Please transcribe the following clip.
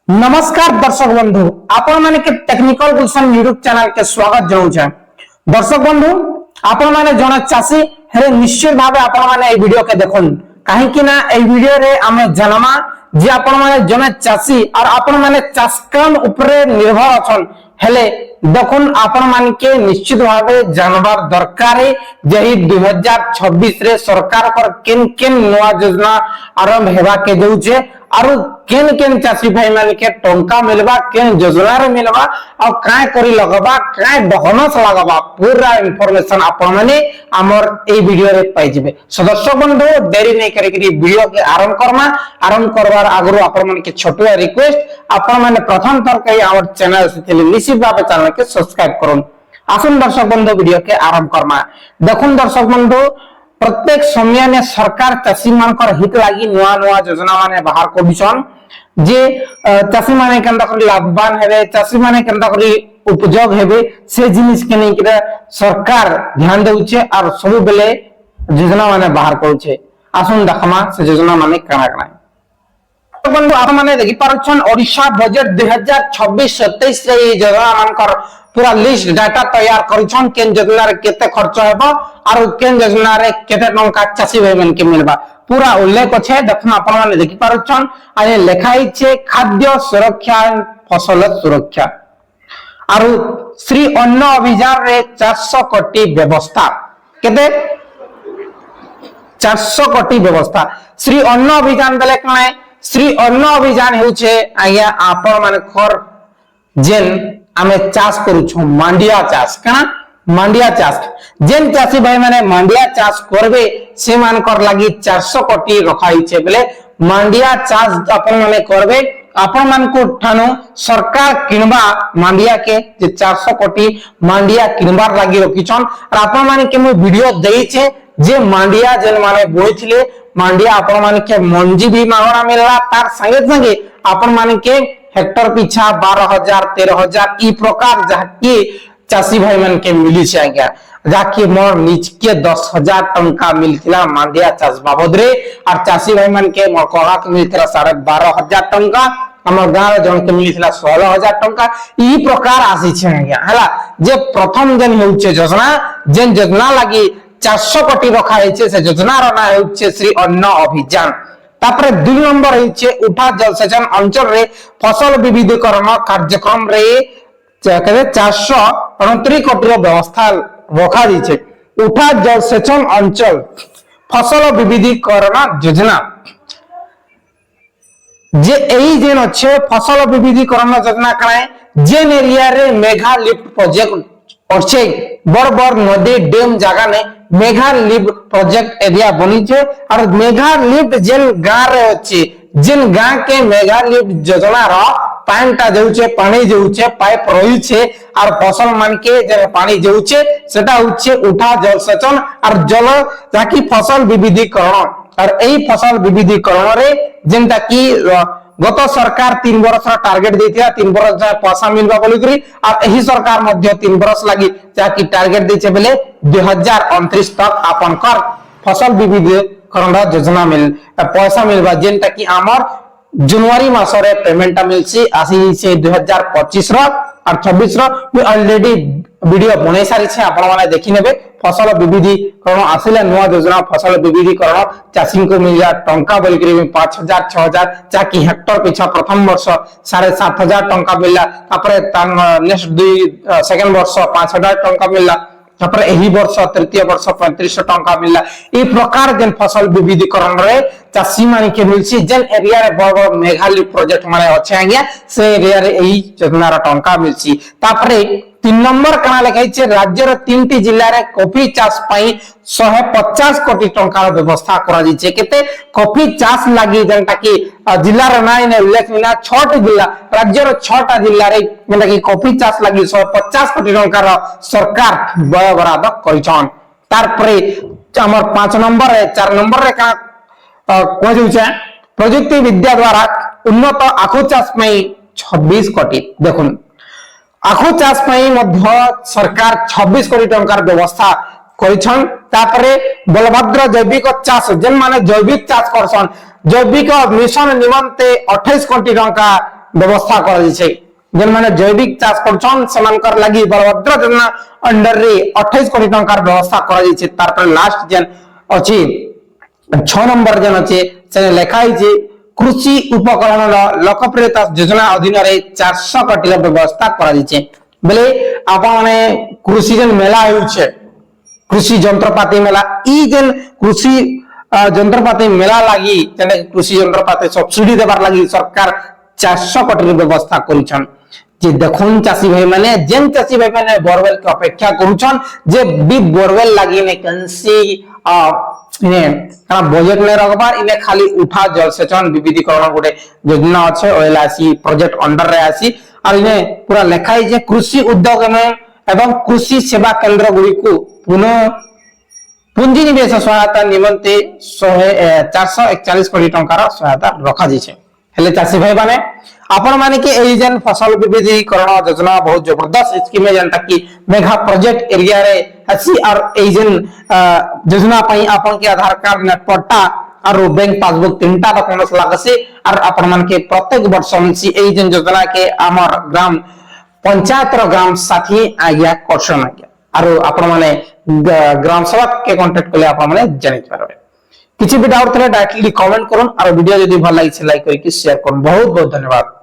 नमस्कार दर्शक बंधु आपण माने के टेक्निकल गुलशन यूट्यूब चैनल के स्वागत जाउछे। दर्शक बंधु आपण माने जण चासी हेले निश्चित भाबे आपण माने ए वीडियो के देखन काहे कि ना ए वीडियो रे हमें जनमा जे आपण माने जण चासी और आपण माने चासकाम ऊपर निर्भर अछन हेले देखुन आपण मान के निश्चित भावे जानवर दरकार जही 2026 रे सरकार पर केन केन नवा योजना आरंभ हेबा के दउछे और केन केन चासी भाई मान के टंका मिलबा केन योजना रे मिलबा और काय करी लगबा काय बहनस लगबा पूरा इंफॉर्मेशन आपण माने हमर ए वीडियो रे पाइ जिवे। सदस्य बंधु देरी नै करे कि वीडियो के आरंभ करबार आगरो आपण मान के छोटो रिक्वेस्ट आपण माने प्रथम तर कई हमर चैनल से निश्चित भावे चैनल के सब्सक्राइब करूँ। आसन दर्शक बंधु वीडियो के आरंभ करमा देखुन दर्शक बंधु प्रत्येक समय ने सरकार चाषी मानकर हित लागी नुआ नुआ योजना माने बाहर करिसन जे चाषी माने केनता करी लाभवान हेबे चाषी माने केनता करी उपयोग हेबे से जिनिस के नै कि सरकार ध्यान देउछे और सब बेले योजना माने बाहर करूछे। आसन देखमा से योजना माने काना काना बंधु आप माने देखि पारछन ओडिशा बजट 2026-27 रे योजना मानकर पूरा लिस्ट डाटा तैयार करिछन केन योजना रे केते खर्च हेबो और केन योजना रे केते टंका चासी भाई मन के मिलबा पूरा उल्लेख अछि। देखना आपण माने देखि पारछन आए लेखाई छे खाद्य सुरक्षा फसल सुरक्षा और श्री अन्न अभियान रे 400 कोटी व्यवस्था केते 400 कोटी व्यवस्था श्री अन्न अभियान बेले कने श्री अन्न अभियान होचे आया आपण माने खर जेन आमे चाष करू छु मांडिया चाष कना मांडिया चाष जेन चासी भाई माने मांडिया चाष करबे से मान कर लागि 400 कोटी रखाई छे बेले मांडिया चाष आपण माने करबे आपण मान को ठानो सरकार किनबा मांडिया के जे 400 कोटी मांडिया किनबार लागि रखिछन और आपण माने के मो वीडियो देई छे जे मांडिया जेन माने बोइथिले मांडिया आपण माने के मंजी भी मागणा मिलला तार संगे संगे आपण माने के हेक्टर पीछा 12,000 13,000 ई प्रकार जाकी चासी भाई मन के मिली छे आज्ञा जाकी मोर नीच के 10,000 टंका मिलथिला मांडिया चाष बाबद रे और चासी भाई मन के मोर कोहा के मिलथिला 12,500 टंका हमर गांव जन के मिलथिला 16,000 टंका ई प्रकार आसी छे आज्ञा हला जे प्रथम दिन होउचे योजना जेन योजना लागि 400 कोटी रखा है से योजना रो ना है श्री अन्न अभियान तापरे 2 नंबर है उठा जलसेचन अंचल रे फसल विविधीकरण कार्यक्रम रे 429 कोटी रो व्यवस्था रखा दी उठा जलसेचन अंचल फसल विविधीकरण योजना जे एई जेन अच्छे फसल विविधीकरण योजना कराए जेन एरिया रे मेगा लिफ्ट प्रोजेक्ट अच्छे बड़ बड़ नदी डैम जगह ने मेगा लिफ्ट प्रोजेक्ट एरिया बनी छे और मेगा लिफ्ट जेन गांव रे अछि जेन गांव के मेगा लिफ्ट योजना रो पानीटा जाउछे पानी जाउछे पाइप रही छे और फसल मान के जे पानी जाउछे सेटा होछे उठा जलसेचन और जल ताकि फसल विविधीकरण और एई फसल विविधीकरण रे जेनटा की गत सरकार 3 वर्ष टार्गेट देथिया 3 वर्ष पैसा मिलबा बोली करी और एही सरकार मध्य 3 वर्ष लागि जाकी टार्गेट देछे बेले 2029 तक आपन कर फसल विविधीकरण योजना मिल पैसा मिलबा जेनटा की हमर जनवरी मास रे पेमेंट मिलसी आसी से 2025 रो और 26 रो मी ऑलरेडी वीडियो बनै सारी छे आपण माने देखि नेबे फसल विविधीकरण आसिले नवा योजना फसल विविधीकरण चाषी को मिल जा टंका बोल करी 5,000 6,000 चाकी हेक्टर पीछा प्रथम वर्ष 7,500 टंका मिलला तापरे नेक्स्ट सेकंड वर्ष 5,000 टंका मिलला तापरे एही वर्ष तृतीय वर्ष 3500 टंका मिलला ई प्रकार जेन फसल विविधीकरण रे चाषी माने के मिलसी जेन एरिया रे बड़ बड़ मेगा लिफ्ट प्रोजेक्ट माने अछि आज्ञा से एरिया रे एही योजना रा टंका मिलसी तापरे 3 नंबर कना लिखाई छे राज्य रे 3टी जिल्ला रे कॉफी चाष पई 150 कोटी टंका रो व्यवस्था करा दी छे केते कॉफी चाष लागि जेनटा की जिल्ला रे नाइ ने उल्लेख मिला 6टी जिल्ला राज्य रे 6टा जिल्ला रे जेनटा की कॉफी चाष लागि 150 कोटी टंका रो सरकार व्यय बराद करिछन तार परे हमर 5 नंबर है 4 नंबर रे का कोइ जुछे प्रयुक्ति विद्या द्वारा उन्नत आखु चाष पई 26 कोटी देखुन आखु चाष पई मध्य सरकार 26 कोटी टंकार व्यवस्था करिछन तापरे बलभद्र जैविक चाष जेन माने जैविक चाष करसन जैविक मिशन निमंते 28 कोटी टंका व्यवस्था करा जाय जेन माने जैविक चाष करछन समानकर लागि बलभद्र योजना अंडर रे 28 कोटी टंकार व्यवस्था करा जाय तार पर लास्ट जेन अछि 6 नंबर जेन अछि से लिखाई जे कृषि उपकरण लोकप्रियता योजना अधीन रे 400 कोटी व्यवस्था करा जाय बेले आपण माने कृषि जेन मेला होय छै कृषि यंत्रपाति मेला ई जेन कृषि यंत्रपाति मेला लागि जेने कृषि यंत्रपाति सब्सिडी देबार लागि सरकार 400 कोटी व्यवस्था करिछन जे देखुन चासी भाई माने जेन चासी भाई माने बोरवेल के अपेक्षा करूछन जे बी बोरवेल लागि ने कंसी ने का बजट में रखबार इने खाली उठा जल सेचन विविधीकरण गोटे योजना अछि ओएलआसी प्रोजेक्ट अंडर रे आसी और इने पूरा लेखाई जे कृषि उद्योग में एवं कृषि सेवा केंद्र गुडी को पुनः पूंजी निवेश सहायता निमंते 441 कोटी टंकार सहायता रखा जाय हेले चासी भाई माने आपण माने के एई जन फसल विविधीकरण योजना बहुत जबरदस्त स्कीम है जनता की मेगा प्रोजेक्ट एरिया रे हसी और एई जन योजना पई आपण के आधार कार्ड नेट पट्टा और बैंक पासबुक तीनटा डॉक्यूमेंट्स लागसे और आपण मान के प्रत्येक वर्ष हमसी एई जन योजना के हमर ग्राम पंचायत रो ग्राम साथी आज्ञा करछन आज्ञा और आपण माने ग्राम सभा के कांटेक्ट करले आपण माने जानि पारबे किछि भी डाउट थले डायरेक्टली कमेंट करन और वीडियो यदि भल लागि लाइक करके शेयर करन बहुत बहुत धन्यवाद।